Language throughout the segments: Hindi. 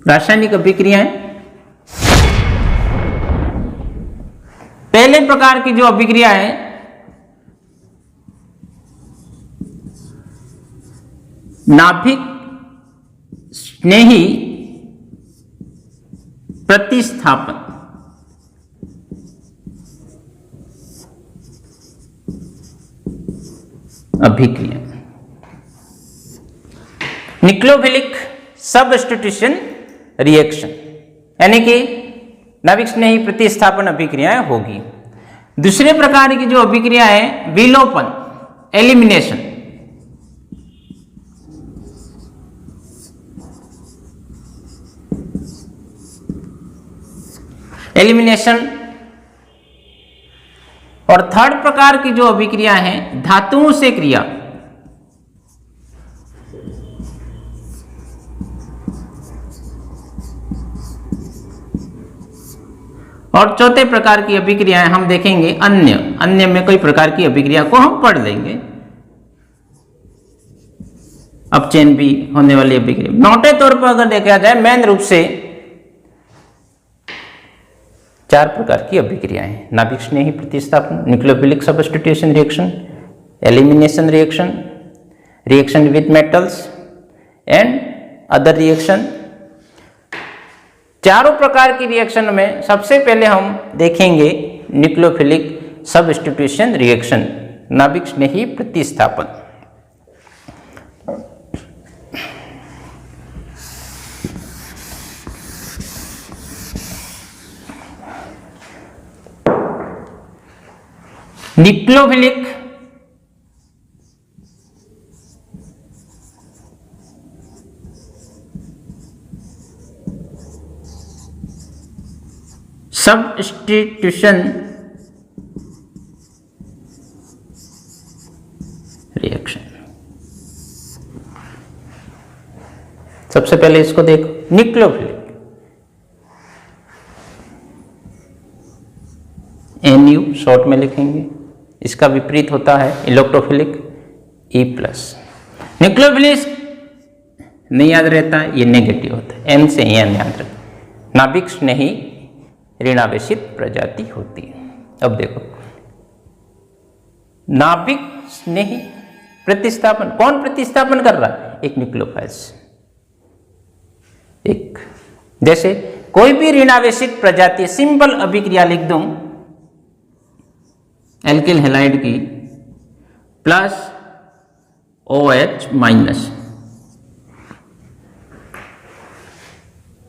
रासायनिक अभिक्रियाएं, पहले प्रकार की जो अभिक्रिया है नाभिक स्नेही प्रतिस्थापन। अभिक्रिया न्यूक्लियोफिलिक सबस्टिट्यूशन रिएक्शन, यानी कि नाभिक स्नेही प्रतिस्थापन अभिक्रियाएं होगी। दूसरे प्रकार की जो अभिक्रिया है विलोपन, एलिमिनेशन। एलिमिनेशन। और थर्ड प्रकार की जो अभिक्रिया है धातुओं से क्रिया। और चौथे प्रकार की अभिक्रियाएं हम देखेंगे अन्य। अन्य में कई प्रकार की अभिक्रिया को हम पढ़ लेंगे। अपचयन भी होने वाली अभिक्रिया। मोटे तौर पर अगर देखा जाए मेन रूप से 4 प्रकार की अभिक्रियाएं हैं। नाभिक स्नेही प्रतिस्थापन, nucleophilic substitution reaction, elimination reaction, reaction with metals and other reaction. चारों प्रकार की रिएक्शन में सबसे पहले हम देखेंगे न्यूक्लियोफिलिक सबस्टिट्यूशन रिएक्शन, नाभिक स्नेही प्रतिस्थापन। Nucleophilic substitution reaction. सबसे पहले इसको देखो, न्यूक्लियोफिलिक NU शॉर्ट में लिखेंगे। इसका विपरीत होता है इलेक्ट्रोफिलिक E+। न्यूक्लियोफिलिक नहीं याद रहता है, ये नेगेटिव होता है, N से N याद रखना। नाभिक स्नेही ऋणावेशित प्रजाति होती है। अब देखो नाभिक स्नेही प्रतिस्थापन, कौन प्रतिस्थापन कर रहा है? एक न्यूक्लियोफाइल्स। एक जैसे कोई भी ऋणावेशित प्रजाति, सिंपल अभिक्रिया लिख दूं, एल्किल हैलाइड की प्लस OH माइनस,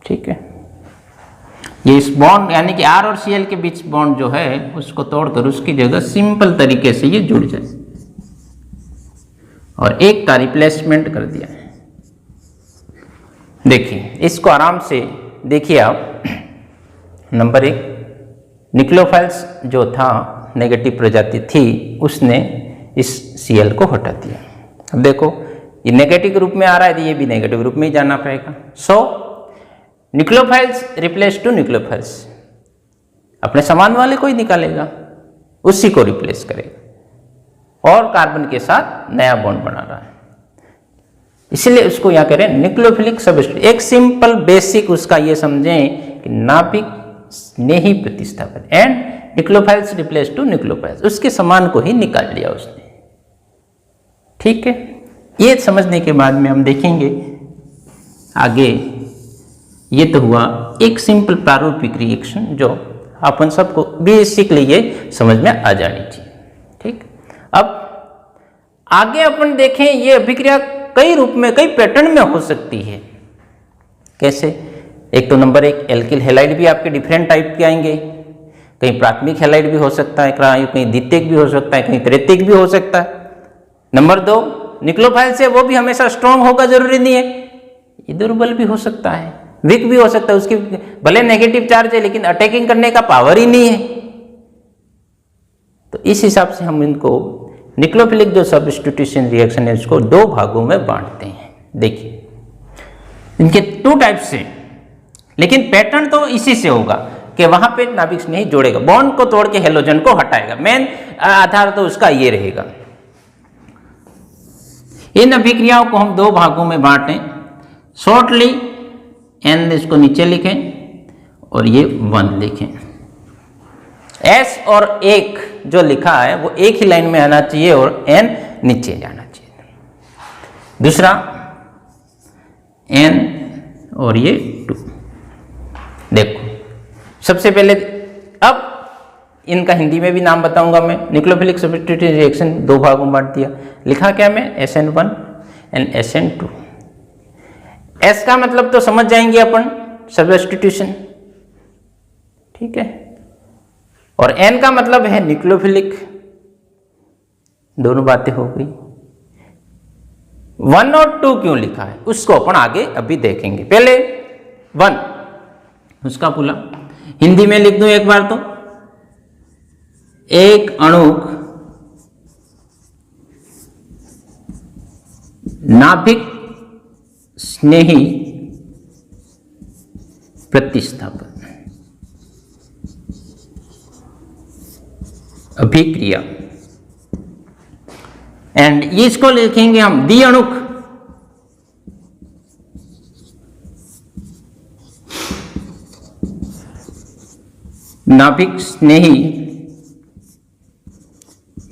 ठीक है। ये इस बॉन्ड यानी कि R और Cl के बीच बॉन्ड जो है उसको तोड़कर उसकी जगह सिंपल तरीके से ये जुड़ जाए और एक का रिप्लेसमेंट कर दिया है। देखिए इसको आराम से देखिए आप। नंबर 1, न्यूक्लियोफाइल्स जो था नेगेटिव प्रजाति थी, उसने इस Cl को हटा दिया। अब देखो ये नेगेटिव ग्रुप में आ रहा है तो ये भी नेगेटिव ग्रुप में ही जाना पड़ेगा। सो न्यूक्लियोफाइल्स रिप्लेस टू न्यूक्लियोफाइल्स, अपने समान वाले को ही निकालेगा, उसी को रिप्लेस करेगा और कार्बन के साथ नया बॉन्ड बना रहा है, इसलिए उसको यहां करें न्यूक्लियोफिलिक सबस्टिट्यूशन। एक सिंपल बेसिक उसका ये समझें कि नाभिक स्नेही प्रतिस्थापन and nucleophiles replace to nucleophiles, उसके समान को ही निकाल लिया उसने, ठीक है। ये समझने के बाद में हम देखेंगे आगे। ये तो हुआ एक सिंपल प्रारूपिक रिएक्शन जो अपन सबको बेसिकली ये समझ में आ जानी चाहिए, ठीक। अब आगे अपन देखें ये अभिक्रिया कई रूप में, कई पैटर्न में हो सकती है। कैसे? एक तो नंबर 1 एल्किल हैलाइड भी आपके डिफरेंट टाइप के आएंगे, कहीं प्राथमिक हैलाइड भी हो सकता है, कहीं द्वितीयक भी हो सकता है, कहीं तृतीयक भी हो सकता है। नंबर 2 न्यूक्लियोफाइल से वो भी हमेशा स्ट्रॉन्ग होगा जरूरी नहीं है, ये दुर्बल भी हो सकता है, वीक भी हो सकता है, उसकी भले नेगेटिव चार्ज है लेकिन अटैकिंग करने का पावर ही नहीं है। तो इस हिसाब से हम इनको न्यूक्लियोफिलिक जो सबस्टिट्यूशन रिएक्शन है उसको 2 भागों में बांटते हैं। देखिए इनके 2 टाइप से, लेकिन पैटर्न तो इसी से होगा कि वहां पे नाभिक स्नेही जोड़ेगा, बॉन्ड को तोड़ के हेलोजन को हटाएगा, मेन आधार तो उसका ये रहेगा। इन अभिक्रियाओं को हम 2 भागों में बांटें। शॉर्टली N इसको नीचे लिखें और ये 1 लिखें। S और 1 जो लिखा है वो एक ही लाइन में आना चाहिए और N नीचे जाना चाहिए। दूसरा N और ये 2। देखो सबसे पहले अब इनका हिंदी में भी नाम बताऊंगा मैं। न्यूक्लियोफिलिक सब्स्टिट्यूशन रिएक्शन 2 भागों में बांट दिया। लिखा क्या मैं SN1 एंड SN2। S का मतलब तो समझ जाएंगे अपन, सब्स्टिट्यूशन, ठीक है। और N का मतलब है न्यूक्लियोफिलिक। दोनों बातें हो गई। 1 और 2 क्यों लिखा है उसको अपन आगे अभी देखेंगे। पहले 1 उसका पूरा हिंदी में लिख दूं एक बार तो, एक अणुक नाभिक स्नेही प्रतिस्थापन अभिक्रिया, एंड इसको लिखेंगे हम द्विअणुक नाभिक स्नेही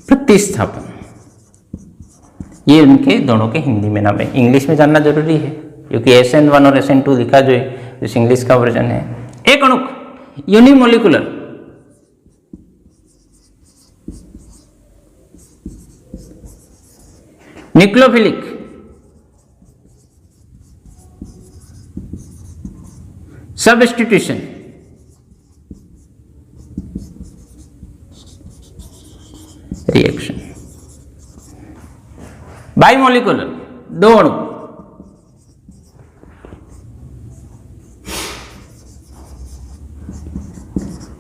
प्रतिस्थापन। ये उनके दोनों के हिंदी में नाम है। इंग्लिश में जानना जरूरी है क्योंकि SN1 और SN2 लिखा जो है इस इंग्लिश का वर्जन है। एक अणुक यूनिमोलिकुलर न्यूक्लियोफिलिक सब्स्टिट्यूशन रिएक्शन। बाइमोलिकुलर 2 अणु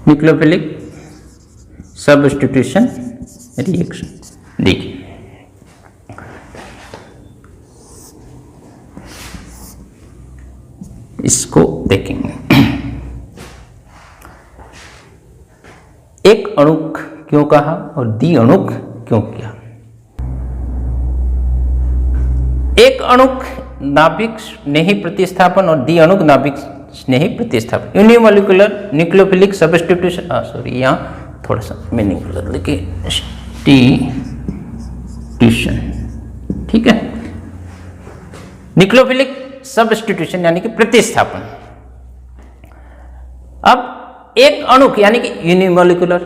न्यूक्लियोफिलिक सब्स्टिट्यूशन रिएक्शन। देखिए इसको देखेंगे। एक अणुक क्यों कहा और द्विअणुक क्यों किया। एक अणुक नाभिक स्नेही प्रतिस्थापन और द्विअणुक नाभिक स्नेही प्रतिस्थापन, यूनिमोलिकुलर न्यूक्लियोफिलिक सब्स्टिट्यूशन। सॉरी यहाँ थोड़ा सा मीनिंग लिखे सब्स्टिट्यूशन, ठीक है। न्यूक्लियोफिलिक सब्स्टिट्यूशन यानी कि प्रतिस्थापन। अब एक अणुक यानी कि यूनिमोलिकुलर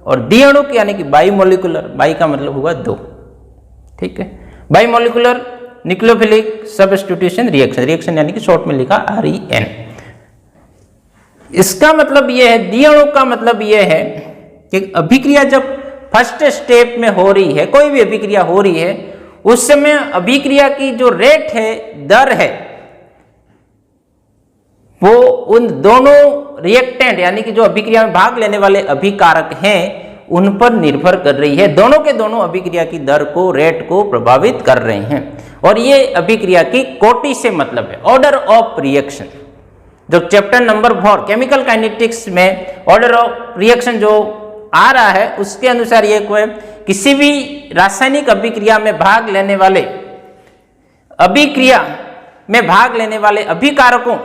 और द्विअणुक यानी कि बाइमोलिकुलर। बाई का मतलब हुआ 2, ठीक है। बाइमोलिकुलर न्यूक्लियोफिलिक सब्स्टिट्यूशन रिएक्शन, रिएक्शन यानी कि शॉर्ट में लिखा REN। इसका मतलब यह है, द्विअणुक का मतलब यह है कि अभिक्रिया जब फर्स्ट स्टेप में हो रही है, कोई भी अभिक्रिया हो रही है, उस समय अभिक्रिया की जो रेट है, दर है, वो उन दोनों रिएक्टेंट यानी कि जो अभिक्रिया में भाग लेने वाले अभिकारक हैं उन पर निर्भर कर रही है। दोनों के दोनों अभिक्रिया की दर को, रेट को प्रभावित कर रहे हैं। और ये अभिक्रिया की कोटि से मतलब है, ऑर्डर ऑफ रिएक्शन। जो चैप्टर नंबर 4 केमिकल काइनेटिक्स में ऑर्डर ऑफ रिएक्शन जो आ रहा है उसके अनुसार ये कोई किसी भी रासायनिक अभिक्रिया में भाग लेने वाले अभिकारकों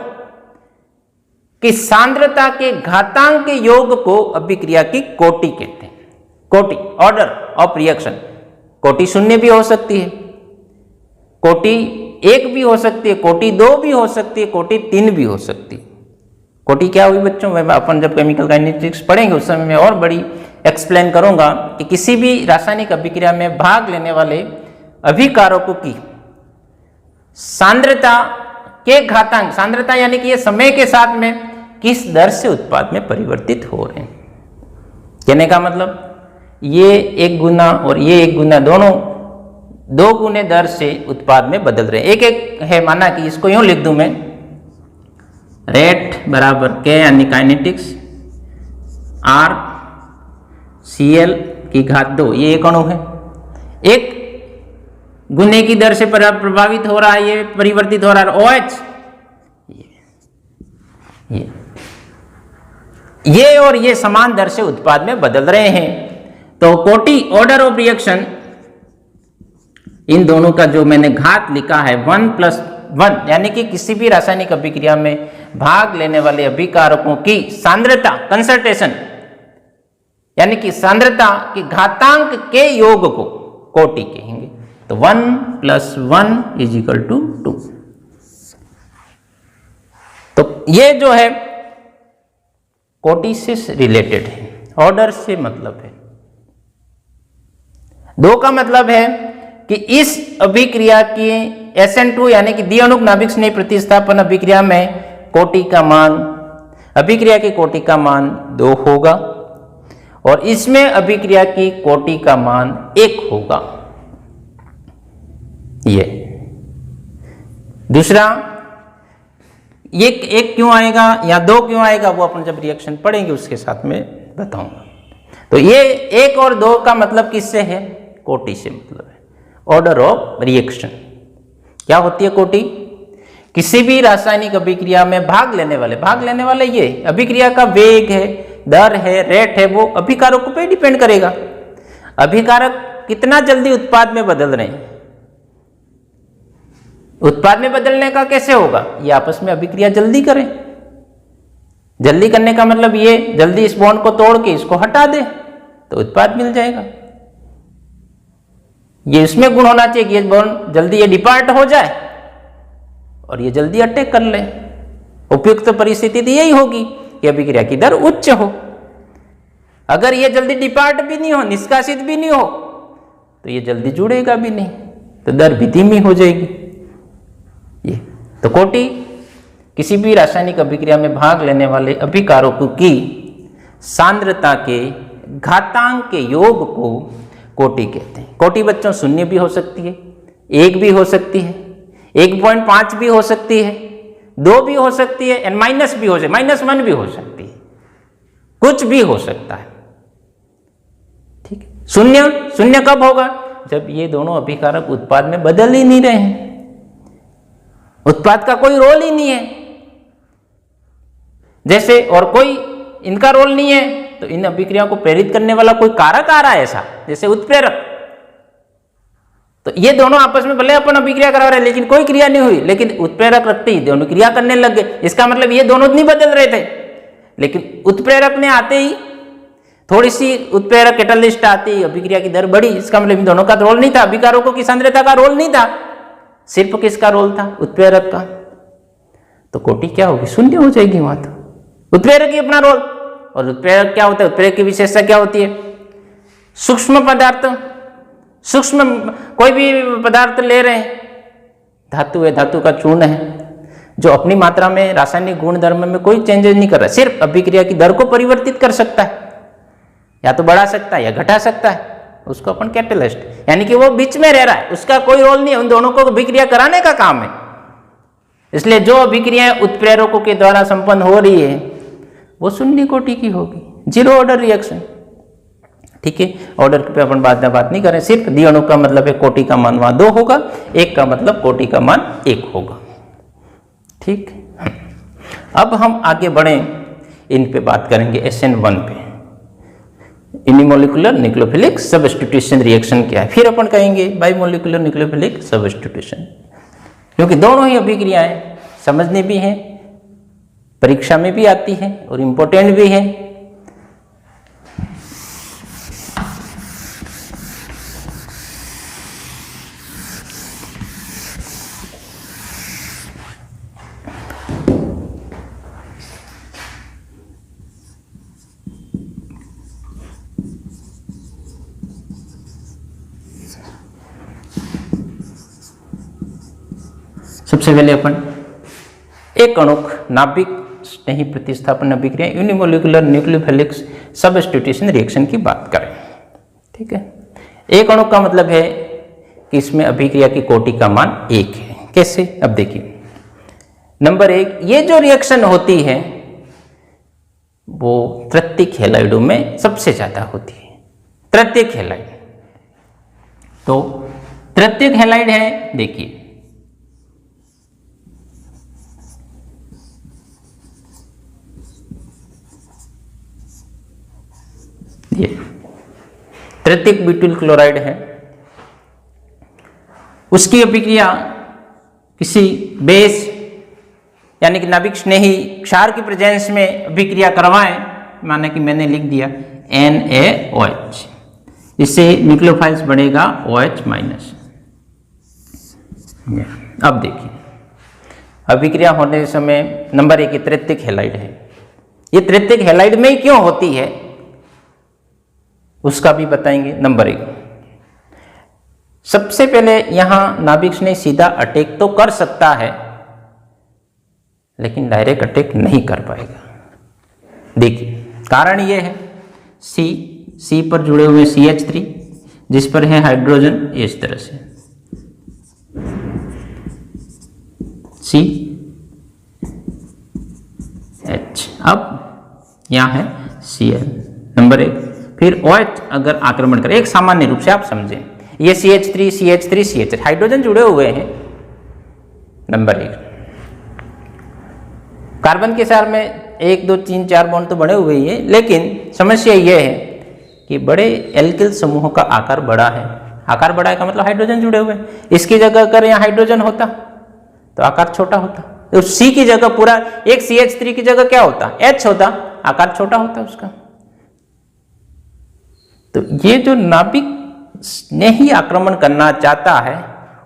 की सांद्रता के घातांक के योग को अभिक्रिया की कोटि कहते हैं। कोटि, ऑर्डर ऑफ रिएक्शन। कोटि 0 भी हो सकती है, कोटि 1 भी हो सकती है, कोटि 2 भी हो सकती है, कोटि 3 भी हो सकती है। कोटि क्या हुई बच्चों, अपन जब केमिकल काइनेटिक्स पढ़ेंगे उस समय मैं और बड़ी एक्सप्लेन करूंगा कि किसी भी रासायनिक अभिक्रिया में भाग लेने वाले अभिकारकों की सांद्रता के घातांक, सांद्रता यानी कि ये समय के साथ में किस दर से उत्पाद में परिवर्तित हो रहे हैं। कहने का मतलब ये 1 गुना और ये 1 गुना दोनों 2 गुने दर से उत्पाद में बदल रहे हैं। एक एक है, माना कि इसको यूं लिख दूं मैं, रेट बराबर के यानी काइनेटिक्स RCl की घात 2, ये एक अणु है। 1 गुने की दर से प्रभावित हो रहा है, ये परिवर्तित हो रहा है OH। ये और ये समान दर से उत्पाद में बदल रहे हैं। तो कोटि, ऑर्डर ऑफ रिएक्शन, इन दोनों का जो मैंने घात लिखा है 1+1 यानी कि किसी भी रासायनिक अभिक्रिया में भाग लेने वाले अभिकारकों की सांद्रता, कंसंट्रेशन, यानी कि सांद्रता के घातांक के योग को कोटि कहेंगे। तो 1 + 1 = 2। तो ये जो है कोटि से रिलेटेड है, ऑर्डर से मतलब है। 2 का मतलब है कि इस अभिक्रिया की SN2 यानी कि द्विअणुक नाभिक स्नेह प्रतिस्थापन अभिक्रिया में कोटि का मान, अभिक्रिया की कोटि का मान 2 होगा और इसमें अभिक्रिया की कोटि का मान 1 होगा। ये दूसरा, ये 1 क्यों आएगा या 2 क्यों आएगा वो अपन जब रिएक्शन पढ़ेंगे उसके साथ में बताऊंगा। तो ये 1 और 2 का मतलब किससे है? कोटि से मतलब है, ऑर्डर ऑफ रिएक्शन। क्या होती है कोटि? किसी भी रासायनिक अभिक्रिया में भाग लेने वाले ये अभिक्रिया का वेग है, दर है, रेट है, वो अभिकारकों पे डिपेंड करेगा। अभिकारक कितना जल्दी उत्पाद में बदल रहे हैं, उत्पाद में बदलने का कैसे होगा? ये आपस में अभिक्रिया जल्दी करें। जल्दी करने का मतलब ये जल्दी इस बॉन्ड को तोड़ के इसको हटा दे तो उत्पाद मिल जाएगा। ये इसमें गुण होना चाहिए कि ये बॉन्ड जल्दी ये डिपार्ट हो जाए और ये जल्दी अटैक कर ले। उपयुक्त परिस्थिति तो यही होगी कि अभिक्रिया की दर उच्च हो। अगर ये जल्दी डिपार्ट भी नहीं हो, निष्कासित भी नहीं हो, तो ये जल्दी जुड़ेगा भी नहीं, तो दर भी धीमी हो जाएगी। ये तो कोटि किसी भी रासायनिक अभिक्रिया में भाग लेने वाले अभिकारकों की सांद्रता के घातांक के योग को कोटि कहते हैं। कोटि बच्चों शून्य भी हो सकती है, 1 भी हो सकती है, 1.5 भी हो सकती है, 2 भी हो सकती है, और माइनस भी हो सकती है, -1 भी हो सकती है, कुछ भी हो सकता है। ठीक है। शून्य कब होगा? जब ये दोनों अभिकारक उत्पाद में बदल ही नहीं रहे हैं, उत्पाद का कोई रोल ही नहीं है। जैसे और कोई इनका रोल नहीं है तो इन अभिक्रियाओं को प्रेरित करने वाला कोई कारक आ रहा है ऐसा, जैसे उत्प्रेरक। तो ये दोनों आपस में भले अपन अभिक्रिया करा रहे हैं लेकिन कोई क्रिया नहीं हुई, लेकिन उत्प्रेरक रखते ही दोनों क्रिया करने लग गए। इसका मतलब ये दोनों नहीं बदल रहे थे, लेकिन उत्प्रेरक ने आते ही थोड़ी सी उत्प्रेरक कैटलिस्ट आती ही अभिक्रिया की दर बढ़ी। इसका मतलब इन दोनों का रोल नहीं था, अभिकारकों की सांद्रता का रोल नहीं था, सिर्फ किसका रोल था? उत्प्रेरक का। तो कोटि क्या होगी? शून्य हो जाएगी वहां। तो उत्प्रेरक ही अपना रोल, और उत्प्रेरक क्या होता है? उत्प्रेरक की विशेषता क्या होती है? सूक्ष्म पदार्थ, सूक्ष्म कोई भी पदार्थ ले रहे हैं, धातु है, धातु का चूर्ण है, जो अपनी मात्रा में रासायनिक गुण धर्म में कोई चेंजेस नहीं कर रहा, सिर्फ अभिक्रिया की दर को परिवर्तित कर सकता है, या तो बढ़ा सकता है या घटा सकता है, उसको अपन कैटलिस्ट, यानी कि वो बीच में रह रहा है, उसका कोई रोल नहीं है, उन दोनों को अभिक्रिया कराने का काम है। इसलिए जो अभिक्रियाएं उत्प्रेरकों के द्वारा संपन्न हो रही है वो शून्य कोटि की होगी, 0 ऑर्डर रिएक्शन। ठीक है, ऑर्डर पे अपन बात नहीं करें, सिर्फ द्विअणु का मतलब है कोटि का मान वहां 2 होगा, 1 का मतलब कोटि का मान 1 होगा। ठीक, अब हम आगे बढ़े, इन पे बात करेंगे SN1 पे, यूनिमोलिकुलर न्यूक्लियोफिलिक सब्स्टिट्यूशन रिएक्शन क्या है। फिर अपन कहेंगे बाइमोलिकुलर न्यूक्लियोफिलिक सब्स्टिट्यूशन, क्योंकि दोनों ही अभिक्रियाएं समझने भी हैं, परीक्षा में भी आती है और इम्पोर्टेंट भी है। सबसे पहले अपन एक अणुक नाभिक स्नेही प्रतिस्थापन अभिक्रिया यूनिमोलिकुलर न्यूक्लियोफिलिक सब्स्टिट्यूशन रिएक्शन की बात करें। ठीक है, एक अणुक का मतलब है कि इसमें अभिक्रिया की कोटि का मान 1 है। कैसे? अब देखिए, नंबर 1, ये जो रिएक्शन होती है वो तृतीयक हैलाइडों में सबसे ज्यादा होती है। तृतीयक हैलाइड, तो तृतीयक हैलाइड है, देखिए ये तृतीयक ब्यूटिल क्लोराइड है, उसकी अभिक्रिया किसी बेस यानी कि नाभिक स्नेही क्षार की प्रेजेंस में अभिक्रिया करवाएं, माना कि मैंने लिख दिया NaOH, इससे न्यूक्लियोफाइल्स बनेगा OH माइनस। अब देखिए अभिक्रिया होने के समय नंबर 1 तृतीयक हैलाइड है। ये तृतीयक हैलाइड में ही क्यों होती है उसका भी बताएंगे। नंबर 1, सबसे पहले यहां नाभिक स्नेही सीधा अटैक तो कर सकता है लेकिन डायरेक्ट अटैक नहीं कर पाएगा। देखिए कारण ये है C पर जुड़े हुए CH3 जिस पर है हाइड्रोजन इस तरह से CH, अब यहां है Cl नंबर 1। फिर OH अगर आक्रमण करे, एक सामान्य रूप से आप समझें, ये CH3 CH3 CH हाइड्रोजन जुड़े हुए हैं नंबर 1। कार्बन के साथ में 1 2 3 4 बॉन्ड तो बने हुए ही है, लेकिन समस्या यह है कि बड़े एल्किल समूह का आकार बड़ा है। आकार बड़ा है का मतलब हाइड्रोजन जुड़े हुए हैं। इसकी जगह अगर यहाँ हाइड्रोजन होता तो आकार छोटा होता, तो C की जगह पूरा एक CH3 की जगह क्या होता, H होता, आकार छोटा होता उसका। तो ये जो नाभिक स्नेही आक्रमण करना चाहता है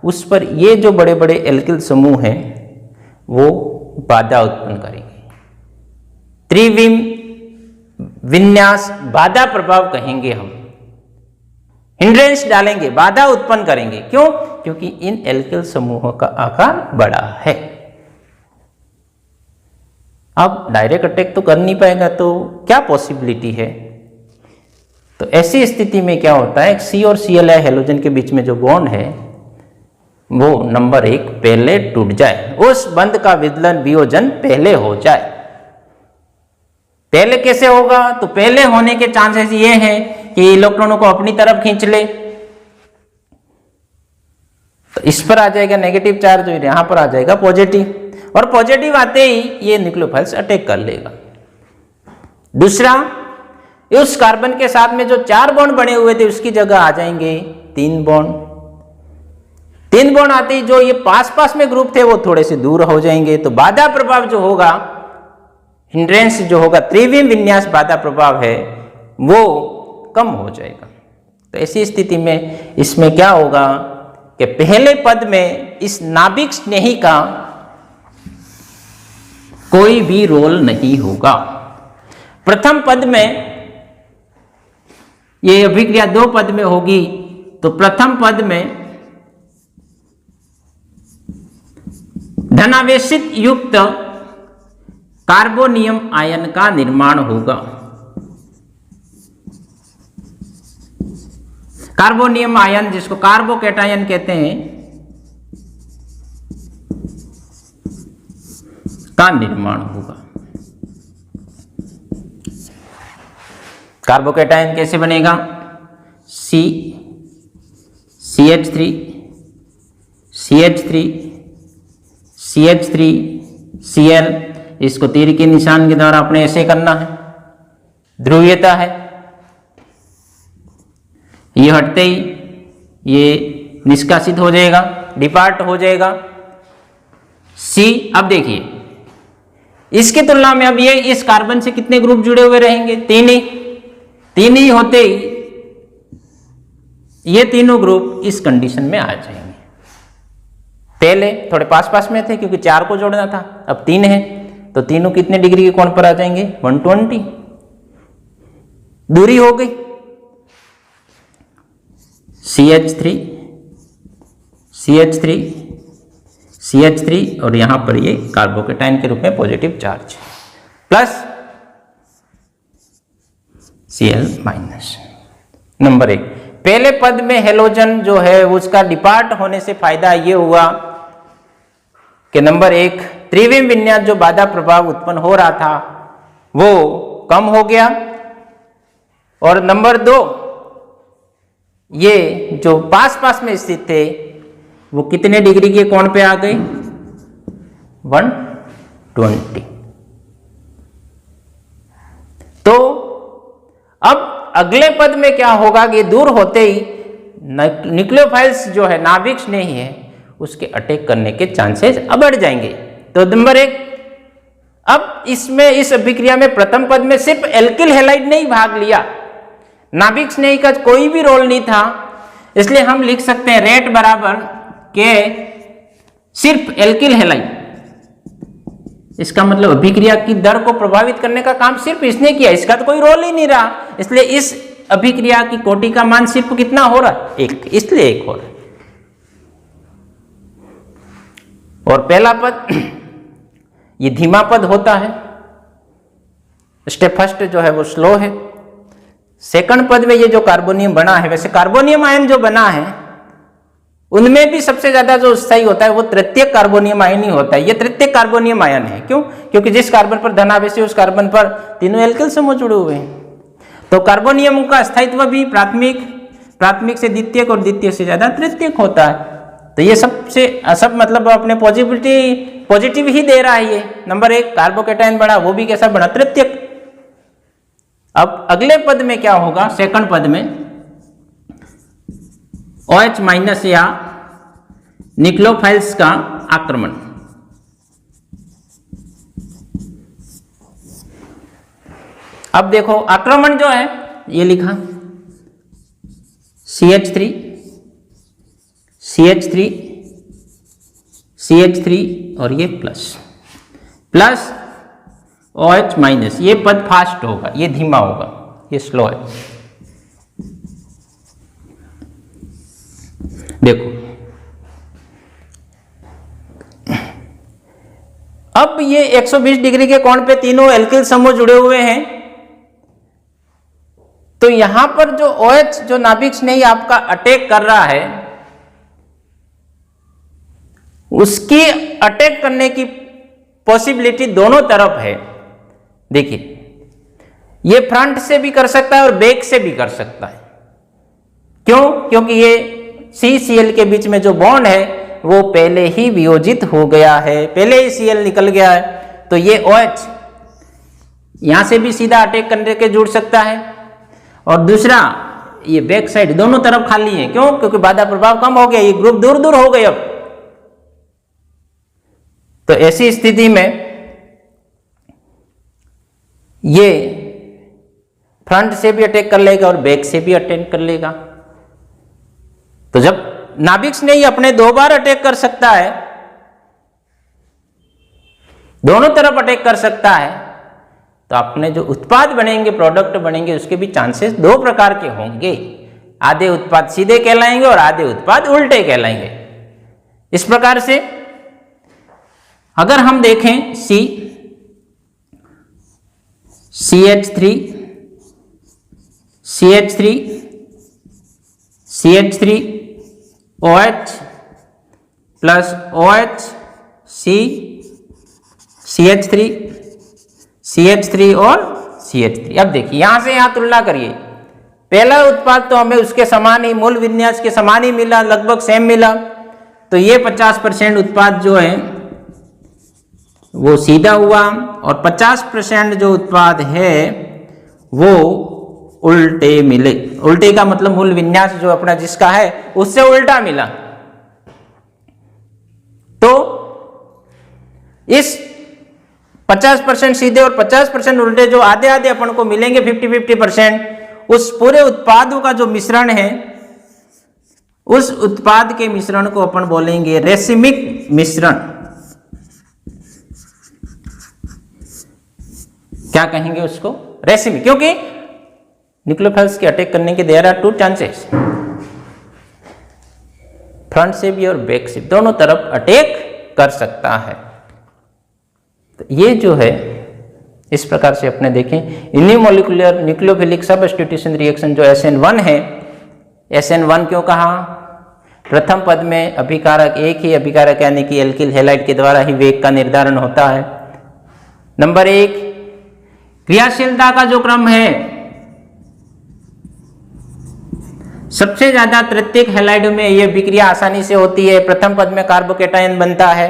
उस पर ये जो बड़े बड़े एल्किल समूह हैं वो बाधा उत्पन्न करेंगे। त्रिविम विन्यास बाधा प्रभाव कहेंगे हम, हिंड्रेंस डालेंगे, बाधा उत्पन्न करेंगे। क्यों? क्योंकि इन एल्किल समूहों का आकार बड़ा है। अब डायरेक्ट अटैक तो कर नहीं पाएगा, तो क्या पॉसिबिलिटी है? तो ऐसी स्थिति में क्या होता है, C और Cl हैलोजन के बीच में जो बॉन्ड है वो नंबर 1 पहले टूट जाए, उस बंध का विदलन वियोजन पहले हो जाए। पहले कैसे होगा? तो पहले होने के चांसेस ये हैं कि इलेक्ट्रॉनों को अपनी तरफ खींच ले, तो इस पर आ जाएगा नेगेटिव चार्ज, यहां पर आ जाएगा पॉजिटिव, और पॉजिटिव आते ही ये न्यूक्लियोफाइल्स अटैक कर लेगा। दूसरा, उस कार्बन के साथ में जो 4 बॉन्ड बने हुए थे उसकी जगह आ जाएंगे 3 बॉन्ड। 3 बॉन्ड आते ही जो ये पास पास में ग्रुप थे वो थोड़े से दूर हो जाएंगे, तो बाधा प्रभाव जो होगा, हिंड्रेंस जो होगा, त्रिविम विन्यास बाधा प्रभाव है वो कम हो जाएगा। तो ऐसी स्थिति में इसमें क्या होगा कि पहले पद में इस नाभिक स्नेही का कोई भी रोल नहीं होगा। प्रथम पद में ये अभिक्रिया 2 पद में होगी, तो प्रथम पद में धनावेशित युक्त कार्बोनियम आयन का निर्माण होगा। कार्बोनियम आयन जिसको कार्बोकैटायन कहते हैं का निर्माण होगा। कार्बोकैटायन कैसे बनेगा? CH3 CH3 CH3 Cl, इसको तीर के निशान के द्वारा अपने ऐसे करना है, ध्रुवीयता है, ये हटते ही ये निष्कासित हो जाएगा, डिपार्ट हो जाएगा C। अब देखिए इसकी तुलना में अब ये इस कार्बन से कितने ग्रुप जुड़े हुए रहेंगे? 3 ही होते ही ये तीनों ग्रुप इस कंडीशन में आ जाएंगे। पहले थोड़े पास पास में थे क्योंकि 4 को जोड़ना था, अब 3 है तो तीनों कितने डिग्री के कोण पर आ जाएंगे? 120 दूरी हो गई। CH3 CH3 CH3 और यहां पर ये कार्बोकैटायन के रूप में positive charge plus Cl minus. Number 1, पहले पद में हेलोजन जो है उसका डिपार्ट होने से फायदा ये हुआ कि नंबर 1 त्रिविम विन्यास जो बाधा प्रभाव उत्पन्न हो रहा था वो कम हो गया, और नंबर 2 ये जो पास पास में स्थित थे वो कितने डिग्री के कोण पे आ गए? 120। तो अब अगले पद में क्या होगा कि दूर होते ही न्यूक्लियोफाइल्स जो है नाभिक स्नेही है उसके अटैक करने के चांसेस बढ़ जाएंगे। तो नंबर 1 अब इसमें इस अभिक्रिया में प्रथम पद में सिर्फ एल्किल हैलाइड ने ही भाग लिया, नाभिक स्नेही का कोई भी रोल नहीं था, इसलिए हम लिख सकते हैं रेट बराबर के सिर्फ एल्किल हैलाइड। इसका मतलब अभिक्रिया की दर को प्रभावित करने का काम सिर्फ इसने किया, इसका तो कोई रोल ही नहीं रहा, इसलिए इस अभिक्रिया की कोटि का मान सिर्फ कितना हो रहा है? 1, इसलिए 1 हो रहा है। और पहला पद ये धीमा पद होता है, स्टेप फर्स्ट जो है वो स्लो है। सेकंड पद में ये जो कार्बोनियम बना है, वैसे कार्बोनियम आयन जो बना है उनमें भी सबसे ज्यादा जो स्थायी होता है वो तृतीयक कार्बोनियम आयन ही होता है। ये तृतीयक कार्बोनियम आयन है, क्यों? क्योंकि जिस कार्बन पर धनावेश है उस कार्बन पर तीनों एल्किल समूह जुड़े हुए हैं। तो कार्बोनियम का स्थायित्व भी प्राथमिक से द्वितीयक और द्वितीय से ज्यादा तृतीयक होता है। तो ये सब मतलब अपने पॉजिटिव ही दे रहा है। ये नंबर 1 कार्बोकेटायन बना, वो भी कैसा बना? तृतीयक। अब अगले पद में क्या होगा? सेकंड पद में OH माइनस या न्यूक्लियोफाइल्स का आक्रमण। अब देखो आक्रमण जो है ये लिखा CH3 और ये प्लस OH माइनस, ये पद फास्ट होगा, ये धीमा होगा, ये स्लो है। देखो अब ये 120 डिग्री के कोण पे तीनों एल्किल समूह जुड़े हुए हैं, तो यहां पर जो OH जो नाभिक स्नेही आपका अटैक कर रहा है, उसकी अटैक करने की पॉसिबिलिटी दोनों तरफ है। देखिए ये फ्रंट से भी कर सकता है और बैक से भी कर सकता है। क्यों? क्योंकि ये CCl के बीच में जो बॉन्ड है वो पहले ही वियोजित हो गया है, पहले ही Cl निकल गया है। तो ये OH यहां से भी सीधा अटैक करने के जुड़ सकता है, और दूसरा ये बैक साइड दोनों तरफ खाली है। क्यों? क्योंकि बाधा प्रभाव कम हो गया, ये ग्रुप दूर दूर हो गए अब। तो ऐसी स्थिति में ये फ्रंट से भी अटैक कर लेगा और बैक से भी अटैक कर लेगा। तो जब नाभिक स्नेही अपने 2 बार अटैक कर सकता है, दोनों तरफ अटैक कर सकता है, तो अपने जो उत्पाद बनेंगे, प्रोडक्ट बनेंगे, उसके भी चांसेस 2 प्रकार के होंगे। आधे उत्पाद सीधे कहलाएंगे और आधे उत्पाद उल्टे कहलाएंगे। इस प्रकार से अगर हम देखें CH3 OH plus OH CH3 और CH3। अब देखिए यहां से यहां तुलना करिए, पहला उत्पाद तो हमें उसके समान ही, मूल विन्यास के समान ही मिला, लगभग सेम मिला। तो ये 50% उत्पाद जो है वो सीधा हुआ, और 50% जो उत्पाद है वो उल्टे मिले। उल्टे का मतलब मूल विन्यास जो अपना जिसका है उससे उल्टा मिला। तो इस 50% सीधे और 50% उल्टे जो आधे आधे अपन को मिलेंगे, 50-50%, उस पूरे उत्पादों का जो मिश्रण है, उस उत्पाद के मिश्रण को अपन बोलेंगे रेसिमिक मिश्रण। क्या कहेंगे उसको? रेसिमिक। क्योंकि न्यूक्लियोफाइल्स के अटैक करने के देयर आर 2 चांसेस, फ्रंट से भी और बैक से, दोनों तरफ अटैक कर सकता है। तो ये जो है इस प्रकार से अपने देखें यूनिमोलिकुलर न्यूक्लियोफिलिक सबस्टिट्यूशन रिएक्शन जो SN1 है। SN1 क्यों कहा? प्रथम पद में अभिकारक एक ही अभिकारक यानी कि एल्किल हैलाइड के द्वारा ही वेग का निर्धारण होता है। नंबर 1 क्रियाशीलता का जो क्रम है, सबसे ज्यादा तृतीयक हैलाइड में यह विक्रिया आसानी से होती है। प्रथम पद में कार्बोकेटायन बनता है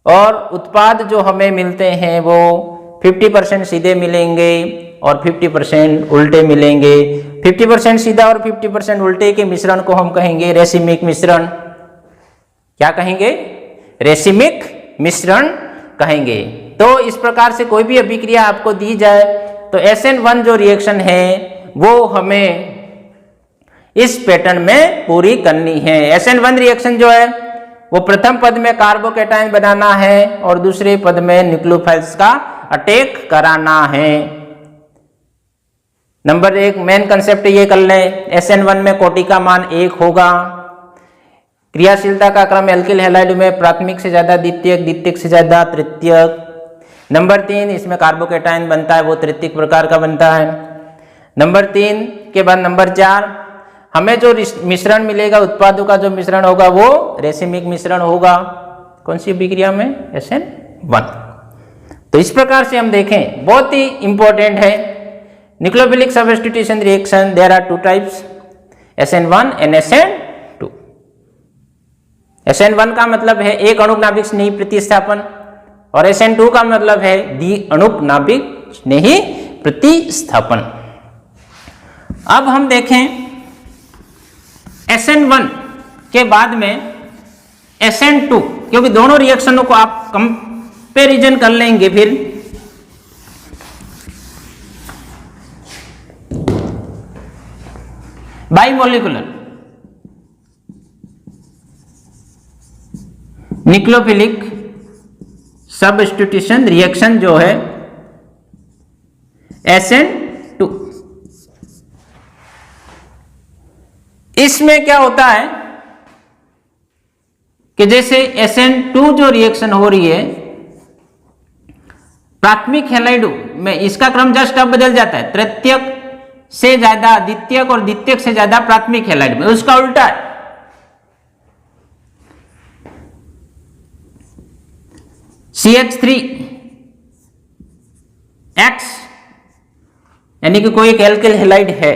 और उत्पाद जो हमें मिलते हैं वो 50% सीधे मिलेंगे और 50% उल्टे मिलेंगे। 50% सीधा और 50% उल्टे के मिश्रण को हम कहेंगे रेसिमिक मिश्रण। क्या कहेंगे? रेसिमिक मिश्रण कहेंगे। तो इस प्रकार से कोई भी अभिक्रिया आपको दी जाए तो SN1 जो रिएक्शन है वो हमें इस पैटर्न में पूरी करनी है। SN1 रिएक्शन जो है वो प्रथम पद में कार्बोकैटायन बनाना है और दूसरे पद में न्यूक्लियोफाइल्स का अटैक कराना है। नंबर 1 मेन कंसेप्ट ये कर लें, SN1 में कोटि का मान 1 होगा। क्रियाशीलता का क्रम एल्किल हैलाइड में प्राथमिक से ज्यादा द्वितीयक, द्वितीयक से ज्यादा तृतीयक। नंबर 3 इसमें कार्बोकैटायन बनता है वो तृतीयक प्रकार का बनता है। नंबर 3 के बाद नंबर 4 हमें जो मिश्रण मिलेगा, उत्पादों का जो मिश्रण होगा वो रेसिमिक मिश्रण होगा। कौन सी अभिक्रिया में? SN1। तो इस प्रकार से हम देखें, बहुत ही इंपॉर्टेंट है nucleophilic substitution reaction. There are 2 types, SN1 and SN2। SN1 का मतलब है एक अणुक नाभिक स्नेही प्रतिस्थापन और SN2 का मतलब है द्वि अणुक नाभिक स्नेही प्रतिस्थापन। अब हम देखें SN1 के बाद में SN2, क्योंकि दोनों रिएक्शनों को आप कंपैरिजन कर लेंगे फिर। बाइमोलिकुलर न्यूक्लियोफिलिक सब्स्टिट्यूशन रिएक्शन जो है SN2, इसमें क्या होता है कि जैसे SN2 जो रिएक्शन हो रही है प्राथमिक हैलाइड में, इसका क्रम जस्ट अब बदल जाता है, तृतीयक से ज्यादा द्वितीयक और द्वितीयक से ज्यादा प्राथमिक हैलाइड में, उसका उल्टा है। CH3X यानी कि कोई एक एल्किल हैलाइड है,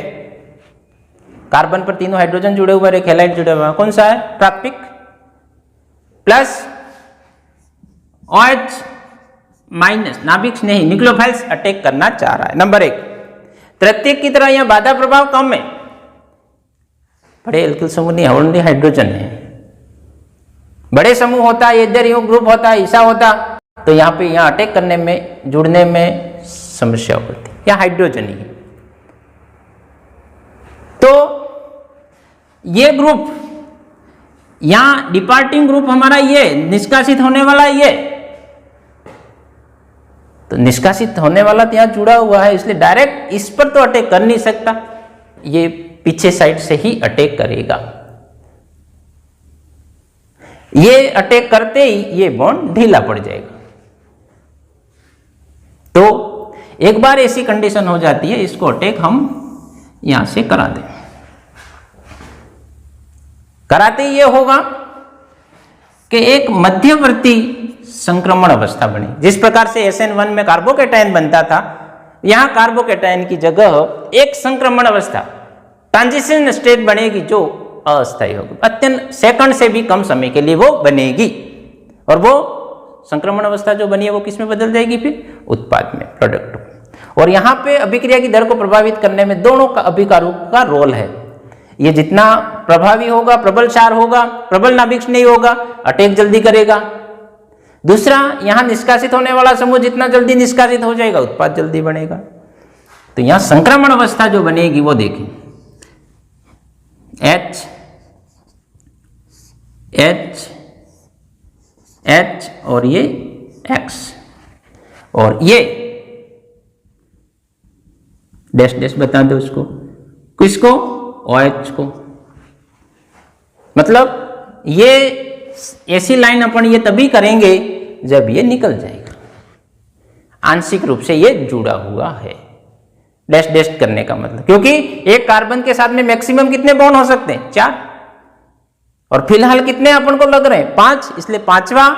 कार्बन पर तीनों हाइड्रोजन जुड़े हुए, एक हैलाइड जुड़े हुए, कौन सा है? प्राथमिक, प्लस OH माइनस नाभिक स्नेही न्यूक्लियोफाइल्स अटैक करना चाह रहा है। नंबर 1 तृतीयक की तरह यहां बाधा प्रभाव कम है, बड़े एल्किल समूह नहीं, ओनली हाइड्रोजन है। बड़े समूह होता है, इधर यो ग्रुप होता है, ऐसा होता, तो यहाँ पे यहाँ अटैक करने में, जुड़ने में समस्या होती, यहाँ हाइड्रोजन ही है। तो ये ग्रुप, यहां डिपार्टिंग ग्रुप हमारा ये, निष्कासित होने वाला ये, तो निष्कासित होने वाला तो यहां जुड़ा हुआ है, इसलिए डायरेक्ट इस पर तो अटैक कर नहीं सकता, ये पीछे साइड से ही अटैक करेगा। ये अटैक करते ही ये बॉन्ड ढीला पड़ जाएगा। तो एक बार ऐसी कंडीशन हो जाती है, इसको अटैक हम यहां से करा दें। कराते ही ये होगा कि एक मध्यवर्ती संक्रमण अवस्था बनी, जिस प्रकार से SN1 में कार्बोकैटायन बनता था, यहां कार्बोकैटायन की जगह एक संक्रमण अवस्था, ट्रांजिशन स्टेट बनेगी जो अस्थायी होगी, अत्यंत सेकंड से भी कम समय के लिए वो बनेगी, और वो संक्रमण अवस्था जो बनी है वो किसमें बदल जाएगी? फिर उत्पाद में, प्रोडक्ट में। और यहां पे अभिक्रिया की दर को प्रभावित करने में दोनों का अभिकारकों का रोल है। ये जितना प्रभावी होगा, प्रबलशार होगा, प्रबल नाभिक नहीं होगा, अटैक जल्दी करेगा। दूसरा, यहां निष्कासित होने वाला समूह जितना जल्दी निष्कासित हो जाएगा, उत्पाद जल्दी बनेगा। तो यहां संक्रमण अवस्था जो बनेगी वो देखें, H H H और ये X, और ये डैश डैश बता दो उसको, किसको? OH को। मतलब ये ऐसी लाइन अपन ये तभी करेंगे जब ये निकल जाएगा, आंशिक रूप से ये जुड़ा हुआ है। डैश डैश करने का मतलब, क्योंकि एक कार्बन के साथ में मैक्सिमम कितने बॉन्ड हो सकते हैं? 4, और फिलहाल कितने अपन को लग रहे हैं? 5, इसलिए 5वां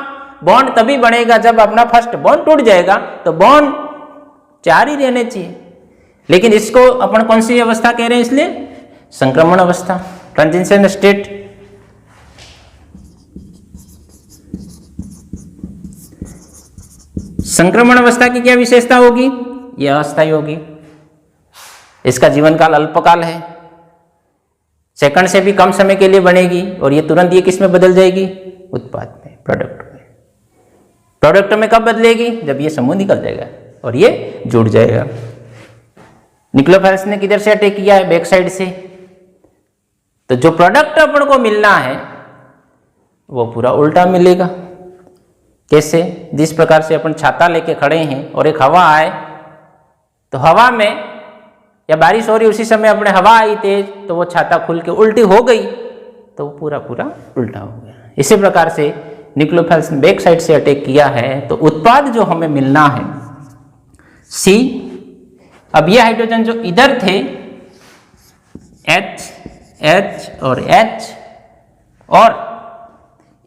बॉन्ड तभी बनेगा जब अपना फर्स्ट बॉन्ड टूट जाएगा, तो बॉन्ड 4 ही रहने चाहिए। लेकिन इसको अपन कौन सी अवस्था कह रहे हैं? इसलिए संक्रमण अवस्था, ट्रांजिशन स्टेट। संक्रमण अवस्था की क्या विशेषता होगी? यह अस्थायी होगी, इसका जीवन काल अल्पकाल है, सेकंड से भी कम समय के लिए बनेगी, और ये तुरंत ये किस में बदल जाएगी? उत्पाद में, प्रोडक्ट में। प्रोडक्ट में कब बदलेगी? जब ये समूह निकल जाएगा और ये जुड़ जाएगा। न्यूक्लियोफाइल्स ने किधर से अटैक किया है? बैक साइड से। तो जो प्रोडक्ट अपन को मिलना है वो पूरा उल्टा मिलेगा। कैसे? जिस प्रकार से अपन छाता लेके खड़े हैं और एक हवा आए, तो हवा में या बारिश हो रही उसी समय अपने हवा आई तेज, तो वो छाता खुल के उल्टी हो गई, तो पूरा पूरा उल्टा हो गया। इसी प्रकार से न्यूक्लियोफाइल्स ने बैक साइड से अटैक किया है, तो उत्पाद जो हमें मिलना है C। अब ये हाइड्रोजन जो इधर थे H H और H, और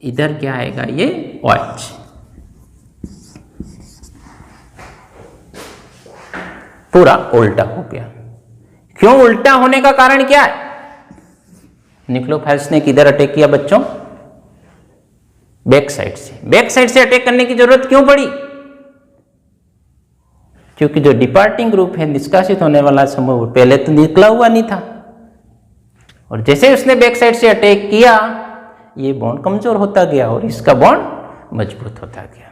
इधर क्या आएगा? ये OH। पूरा उल्टा हो गया। क्यों उल्टा होने का कारण क्या है? न्यूक्लियोफाइल्स ने किधर अटैक किया बच्चों? बैक साइड से। बैक साइड से अटैक करने की जरूरत क्यों पड़ी? क्योंकि जो डिपार्टिंग ग्रुप है, निष्कासित होने वाला समूह, पहले तो निकला हुआ नहीं था, और जैसे उसने बैक साइड से अटैक किया, ये बॉन्ड कमजोर होता गया और इसका बॉन्ड मजबूत होता गया।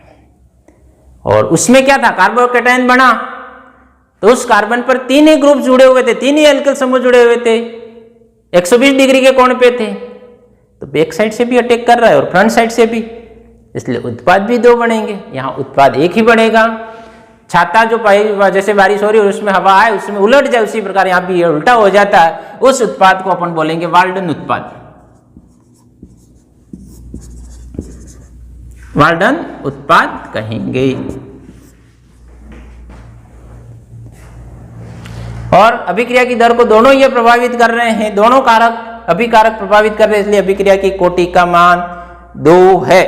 और उसमें क्या था? कार्बोकैटायन बना, तो उस कार्बन पर 3 ही ग्रुप जुड़े हुए थे, 3 ही एल्किल समूह जुड़े हुए थे, 120 डिग्री के कोण पे थे। तो बैक साइड से भी अटैक कर रहा है और फ्रंट साइड से भी, इसलिए उत्पाद भी 2 बनेंगे। यहाँ उत्पाद 1 ही बनेगा। छाता जो जैसे बारिश हो रही है उसमें हवा आए, उसमें उलट जाए, उसी प्रकार यहाँ भी ये उल्टा हो जाता है। उस उत्पाद को अपन बोलेंगे वाल्डन उत्पाद। वाल्डन उत्पाद कहेंगे। और अभिक्रिया की दर को दोनों ये प्रभावित कर रहे हैं, दोनों कारक अभिकारक प्रभावित कर रहे हैं, इसलिए अभिक्रिया की कोटि का मान 2 है।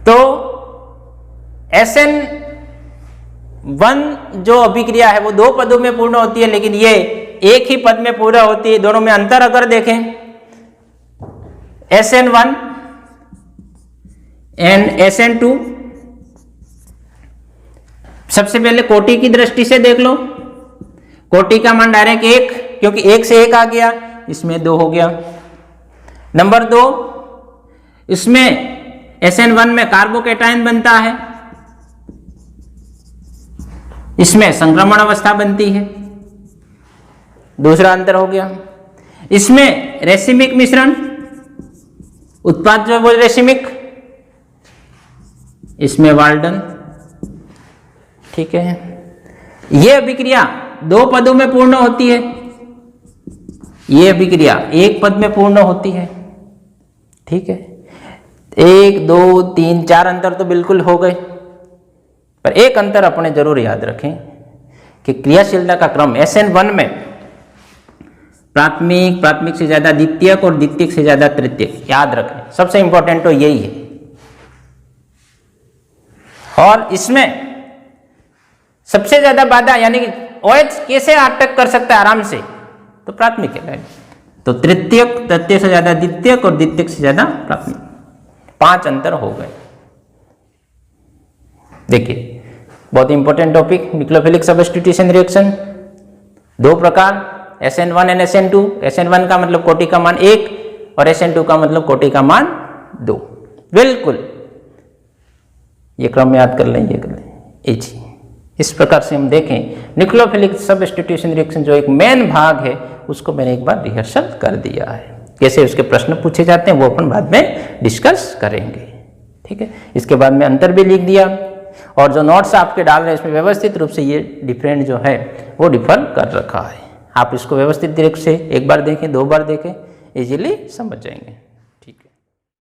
तो SN1 जो अभिक्रिया है वो 2 पदों में पूर्ण होती है, लेकिन ये 1 ही पद में पूरा होती है। दोनों में अंतर अगर देखें, SN1 एंड SN2, सबसे पहले कोटि की दृष्टि से देख लो। कोटि का मान डायरेक्ट 1, क्योंकि 1 से 1 आ गया, इसमें 2 हो गया। नंबर 2, इसमें SN1 में कार्बोकैटायन बनता है, इसमें संक्रमण अवस्था बनती है, दूसरा अंतर हो गया। इसमें रेसिमिक मिश्रण, उत्पाद जो है वो रेसिमिक, इसमें वाल्डन। ठीक है, ये अभिक्रिया 2 पदों में पूर्ण होती है, ये अभिक्रिया 1 पद में पूर्ण होती है। ठीक है, 1 2 3 4 अंतर तो बिल्कुल हो गए, पर एक अंतर अपने जरूर याद रखें कि क्रियाशीलता का क्रम SN1 में प्राथमिक, प्राथमिक से ज्यादा द्वितीयक और द्वितीयक से ज्यादा तृतीयक, याद रखें, सबसे इंपॉर्टेंट तो यही है। और इसमें सबसे ज्यादा बाधा यानी कि OH कैसे अटैक कर सकता है आराम से? तो प्राथमिक है। तो तृतीयक, तृतीयक से ज्यादा द्वितीयक और द्वितीयक से ज्यादा प्राथमिक, 5 अंतर हो गए। देखिए, बहुत important topic, nucleophilic substitution reaction 2 प्रकार, SN1 एंड SN2। SN1 का मतलब कोटि का मान 1 और SN2 का मतलब कोटि का मान 2। बिल्कुल ये क्रम याद कर लें, ये कर लें। इस प्रकार से हम देखें न्यूक्लियोफिलिक सब्स्टिट्यूशन रिएक्शन जो एक मेन भाग है, उसको मैंने एक बार रिहर्सल कर दिया है। कैसे उसके प्रश्न पूछे जाते हैं वो अपन बाद में डिस्कस करेंगे। ठीक है, इसके बाद में अंतर भी लिख दिया, और जो नोट्स आपके डाल रहे हैं इसमें व्यवस्थित रूप से ये डिफरेंट जो है वो डिफर कर रखा है। आप इसको व्यवस्थित रूप से 1 बार देखें, 2 बार देखें, इजीली समझ जाएंगे।